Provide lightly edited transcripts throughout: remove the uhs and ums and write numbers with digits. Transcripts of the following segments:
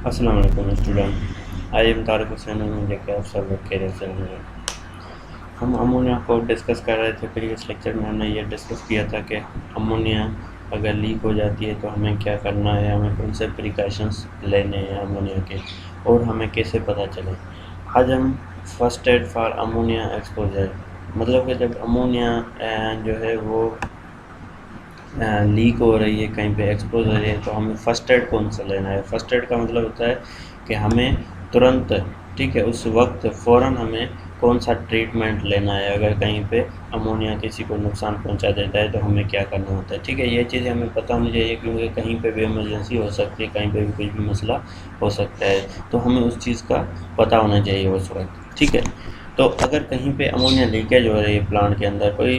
अस्सलाम वालेकुम student. I am Tariq Hussain उम्मीद कि आप सब लोग खैरियत से होंगे। हम अमोनिया को डिस्कस कर रहे थे। प्रीवियस लेक्चर में हमने ये डिस्कस किया था कि अमोनिया अगर लीक हो जाती है तो हमें क्या करना है, हमें कौन से प्रिकॉशंस लेने हैं अमोनिया के, और हमें कैसे पता चले। आज हम first aid for ammonia exposure, मतलब कि जब अमोनिया जो है वो लीक हो रही है, कहीं पे एक्सपोज हो रही है, तो हमें फ़र्स्ट एड कौन सा लेना है। फ़र्स्ट एड का मतलब होता है कि हमें तुरंत, ठीक है, उस वक्त फ़ौरन हमें कौन सा ट्रीटमेंट लेना है। अगर कहीं पे अमोनिया किसी को नुकसान पहुंचा देता है तो हमें क्या करना होता है। ठीक है, ये चीज़ें हमें पता होनी चाहिए, क्योंकि कहीं पे भी इमरजेंसी हो सकती है, कहीं पे भी कोई भी मसला हो सकता है, तो हमें उस चीज़ का पता होना चाहिए उस वक्त। ठीक है, तो अगर कहीं पे अमोनिया लीकेज हो रही है, प्लांट के अंदर कोई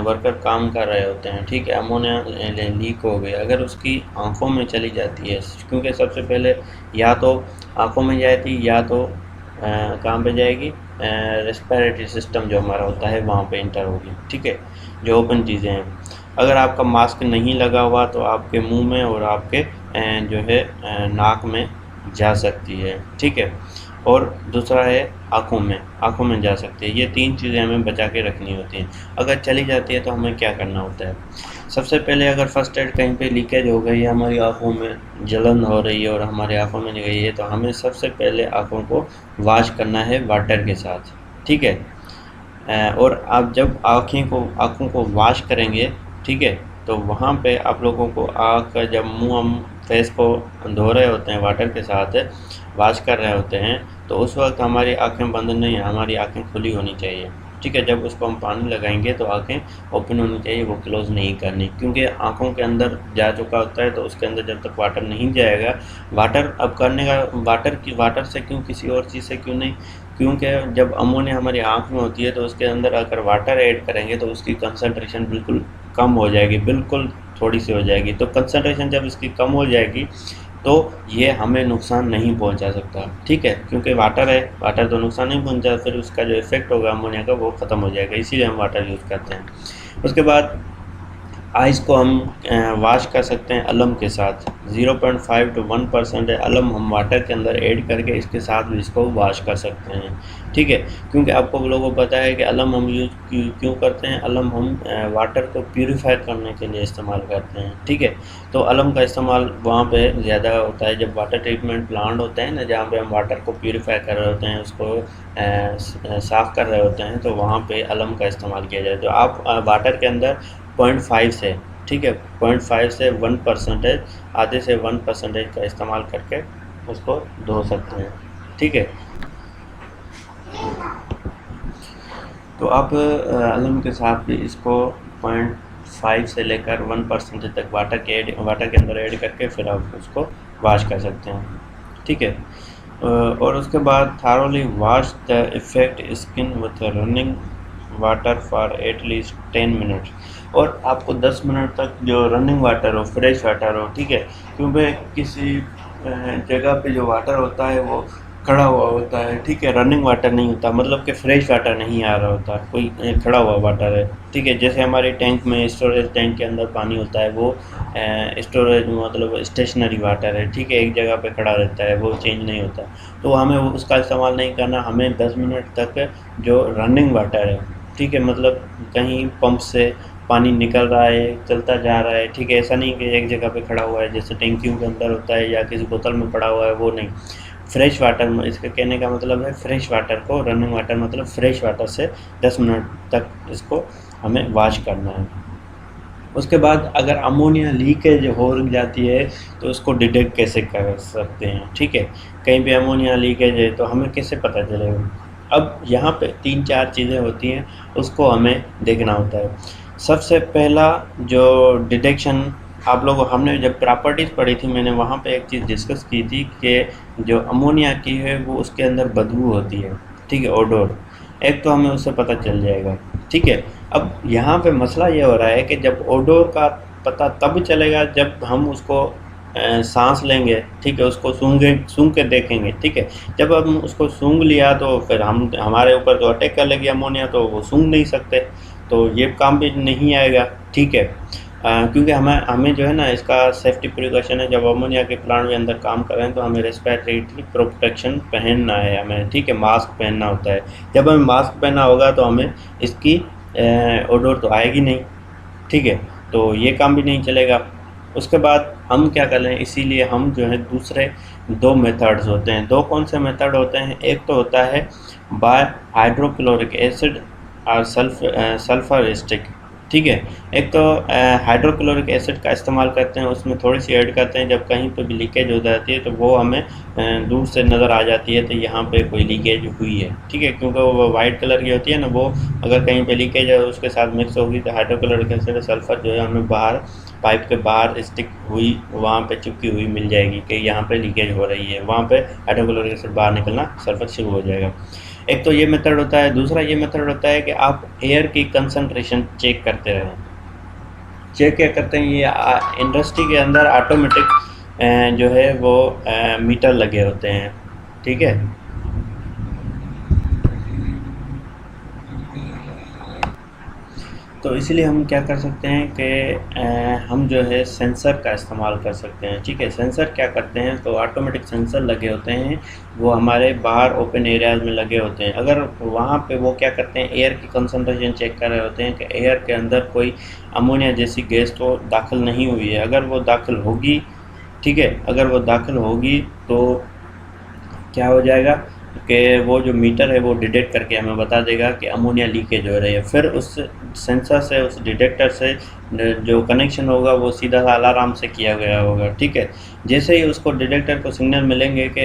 वर्कर काम कर रहे होते हैं, ठीक है, अमोनिया लीक हो गई, अगर उसकी आंखों में चली जाती है, क्योंकि सबसे पहले या तो आंखों में जाती, या तो कहाँ पे जाएगी, रेस्पिरेटरी सिस्टम जो हमारा होता है वहाँ पे इंटर होगी। ठीक है, जो ओपन चीज़ें हैं। अगर आपका मास्क नहीं लगा हुआ तो आपके मुंह में और आपके जो है नाक में जा सकती है। ठीक है, और दूसरा है आँखों में जा सकती है। ये तीन चीज़ें हमें बचा के रखनी होती हैं। अगर चली जाती है तो हमें क्या करना होता है। सबसे पहले अगर फर्स्ट एड कहीं पे लीकेज हो गई है, हमारी आँखों में जलन हो रही है और हमारी आँखों में गई है, तो हमें सबसे पहले आँखों को वॉश करना है वाटर के साथ। ठीक है, और आप जब आँखों को वॉश करेंगे, ठीक है, तो वहाँ पे आप लोगों को आँख का जब मुँह हम फेस को धो रहे होते हैं वाटर के साथ, वॉश कर रहे होते हैं, तो उस वक्त हमारी आँखें बंद नहीं, हमारी आँखें खुली होनी चाहिए। ठीक है, जब उसको हम पानी लगाएंगे तो आँखें ओपन होनी चाहिए, वो क्लोज़ नहीं करनी, क्योंकि आँखों के अंदर जा चुका होता है, तो उसके अंदर जब तक वाटर नहीं जाएगा, वाटर अब करने का, वाटर से क्यों, किसी और चीज़ से क्यों नहीं, क्योंकि जब अमोनिया हमारी आँख में होती है तो उसके अंदर अगर वाटर ऐड करेंगे तो उसकी कंसंट्रेशन बिल्कुल कम हो जाएगी, बिल्कुल थोड़ी सी हो जाएगी। तो कंसंट्रेशन जब इसकी कम हो जाएगी तो ये हमें नुकसान नहीं पहुंचा सकता। ठीक है, क्योंकि वाटर है, वाटर तो नुकसान नहीं पहुंचा, फिर उसका जो इफेक्ट होगा अमोनिया का वो ख़त्म हो जाएगा, इसीलिए हम वाटर यूज़ करते हैं। उसके बाद आइस को हम वॉश कर सकते हैं अलम के साथ। 0.5 to 1% अलम हम वाटर के अंदर ऐड करके इसके साथ भी इसको वॉश कर सकते हैं। ठीक है, क्योंकि आपको लोगों को पता है कि अलम हम यूज़ क्यों करते हैं। अलम हम वाटर को प्यूरीफाई करने के लिए इस्तेमाल करते हैं। ठीक है, तो अलम का इस्तेमाल वहाँ पे ज़्यादा होता है जब वाटर ट्रीटमेंट प्लांट होते हैं ना, जहाँ पे हम वाटर को प्यूरीफाई कर रहे होते हैं, उसको साफ़ कर रहे होते हैं, तो वहाँ पे अलम का इस्तेमाल किया जाए। तो आप वाटर के अंदर 0.5 से, ठीक है, 0.5 से 1%, आधे से 1% का इस्तेमाल करके उसको धो सकते हैं। ठीक है, तो आप अलम के साथ भी इसको 0.5 से लेकर 1% तक वाटर के अंदर ऐड करके फिर आप उसको वॉश कर सकते हैं। ठीक है, और उसके बाद thoroughly wash the effect skin with running water for at least 10 minutes, और आपको 10 मिनट तक जो रनिंग वाटर हो, फ्रेश वाटर हो। ठीक है, क्योंकि किसी जगह पे जो वाटर होता है वो खड़ा हुआ होता है। ठीक है, रनिंग वाटर नहीं होता, मतलब कि फ्रेश वाटर नहीं आ रहा होता, कोई खड़ा हुआ वाटर है। ठीक है, जैसे हमारे टैंक में, स्टोरेज टैंक के अंदर पानी होता है, वो स्टोरेज मतलब स्टेशनरी वाटर है। ठीक है, एक जगह पे खड़ा रहता है, वो चेंज नहीं होता, तो हमें उसका इस्तेमाल नहीं करना। हमें 10 मिनट तक जो रनिंग वाटर है, ठीक है, मतलब कहीं पंप से पानी निकल रहा है, चलता जा रहा है। ठीक है, ऐसा नहीं कि एक जगह पे खड़ा हुआ है जैसे टैंकियों के अंदर होता है या किसी बोतल में पड़ा हुआ है, वो नहीं। फ्रेश वाटर में, इसका कहने का मतलब है फ्रेश वाटर को, रनिंग वाटर मतलब फ्रेश वाटर से 10 मिनट तक इसको हमें वॉश करना है। उसके बाद अगर अमोनिया लीकेज हो जाती है तो उसको डिटेक्ट कैसे कर सकते हैं। ठीक है, कहीं पे अमोनिया लीकेज है तो हमें कैसे पता चलेगा। अब यहाँ पे 3-4 चीज़ें होती हैं, उसको हमें देखना होता है। सबसे पहला जो डिटेक्शन, आप लोगों, हमने जब प्रॉपर्टीज़ पढ़ी थी, मैंने वहाँ पे एक चीज़ डिस्कस की थी कि जो अमोनिया की है वो उसके अंदर बदबू होती है। ठीक है, ओडोर, एक तो हमें उससे पता चल जाएगा। ठीक है, अब यहाँ पे मसला ये हो रहा है कि जब ओडोर का पता तब चलेगा जब हम उसको सांस लेंगे। ठीक है, उसको सूंघ के देखेंगे। ठीक है, जब हम उसको सूंघ लिया तो फिर हम, हमारे ऊपर तो अटैक कर लेगी अमोनिया, तो वो सूंघ नहीं सकते, तो ये काम भी नहीं आएगा। ठीक है, क्योंकि हमें हमें जो है ना इसका सेफ्टी प्रिकॉशन है, जब अमोनिया के प्लांट के अंदर काम कर रहे हैं तो हमें रेस्पिरेटरी प्रोटेक्शन पहनना है हमें, ठीक है, मास्क पहनना होता है। जब हमें मास्क पहनना होगा तो हमें इसकी ओडोर तो आएगी नहीं, ठीक है, तो ये काम भी नहीं चलेगा। उसके बाद हम क्या कर लें, इसीलिए हम जो है दूसरे दो मेथड्स होते हैं। दो कौन से मेथड होते हैं, एक तो होता है बाय हाइड्रोक्लोरिक एसिड और सल्फर स्टिक, ठीक है। एक तो हाइड्रोक्लोरिक एसिड का इस्तेमाल करते हैं, उसमें थोड़ी सी ऐड करते हैं, जब कहीं पे भी लीकेज हो जाती है तो वो हमें दूर से नज़र आ जाती है तो यहाँ पे कोई लीकेज हुई है, ठीक है, क्योंकि वो वाइट कलर की होती है ना, वो अगर कहीं पे लीकेज है उसके साथ मिक्स होगी तो हाइड्रोक्लोरिक एसिड सल्फर जो है हमें बाहर पाइप के बाहर स्टिक हुई, वहाँ पे चिपकी हुई मिल जाएगी कि यहाँ पे लीकेज हो रही है, वहाँ पे हाइड्रोक्लोरिक एसिड बाहर निकलना सल्फर शुरू हो जाएगा। एक तो ये मेथड होता है। दूसरा ये मेथड होता है कि आप एयर की कंसंट्रेशन चेक करते रहें। चेक क्या करते हैं, ये इंडस्ट्री के अंदर ऑटोमेटिक जो है वो मीटर लगे होते हैं, ठीक है। तो इसलिए हम क्या कर सकते हैं कि हम जो है सेंसर का इस्तेमाल कर सकते हैं, ठीक है। सेंसर क्या करते हैं, तो ऑटोमेटिक सेंसर लगे होते हैं, वो हमारे बाहर ओपन एरियाज़ में लगे होते हैं। अगर वहाँ पे वो क्या करते हैं, एयर की कंसंट्रेशन चेक कर रहे होते हैं कि एयर के अंदर कोई अमोनिया जैसी गैस तो दाखिल नहीं हुई है। अगर वो दाखिल होगी, ठीक है, अगर वो दाखिल होगी तो क्या हो जाएगा कि वो जो मीटर है वो डिटेक्ट करके हमें बता देगा कि अमोनिया लीकेज हो रही है। फिर उस सेंसर से, उस डिटेक्टर से जो कनेक्शन होगा वो सीधा अलार्म से किया गया होगा, ठीक है। जैसे ही उसको डिटेक्टर को सिग्नल मिलेंगे कि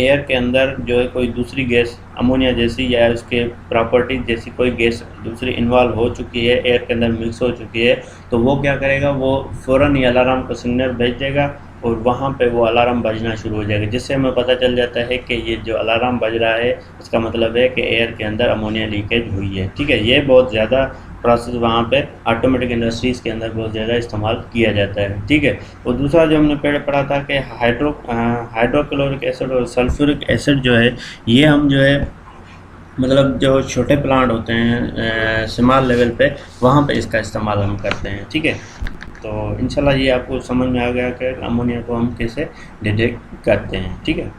एयर के अंदर जो है कोई दूसरी गैस अमोनिया जैसी या उसके प्रॉपर्टी जैसी कोई गैस दूसरी इन्वॉल्व हो चुकी है, एयर के अंदर मिक्स हो चुकी है, तो वो क्या करेगा, वो फ़ौरन ही अलार्म को सिग्नल भेज देगा और वहाँ पे वो अलार्म बजना शुरू हो जाएगा, जिससे हमें पता चल जाता है कि ये जो अलार्म बज रहा है इसका मतलब है कि एयर के अंदर अमोनिया लीकेज हुई है, ठीक है। ये बहुत ज़्यादा प्रोसेस वहाँ पे ऑटोमेटिक इंडस्ट्रीज़ के अंदर बहुत ज़्यादा इस्तेमाल किया जाता है, ठीक है। और दूसरा जो हमने पढ़ा था कि हाइड्रोक्लोरिक एसिड और सल्फ्यूरिक एसिड जो है, ये हम जो है मतलब जो छोटे प्लांट होते हैं स्मॉल लेवल पे, वहाँ पे इसका इस्तेमाल हम करते हैं, ठीक है। तो इंशाल्लाह ये आपको समझ में आ गया कि अमोनिया को हम कैसे डिटेक्ट करते हैं, ठीक है।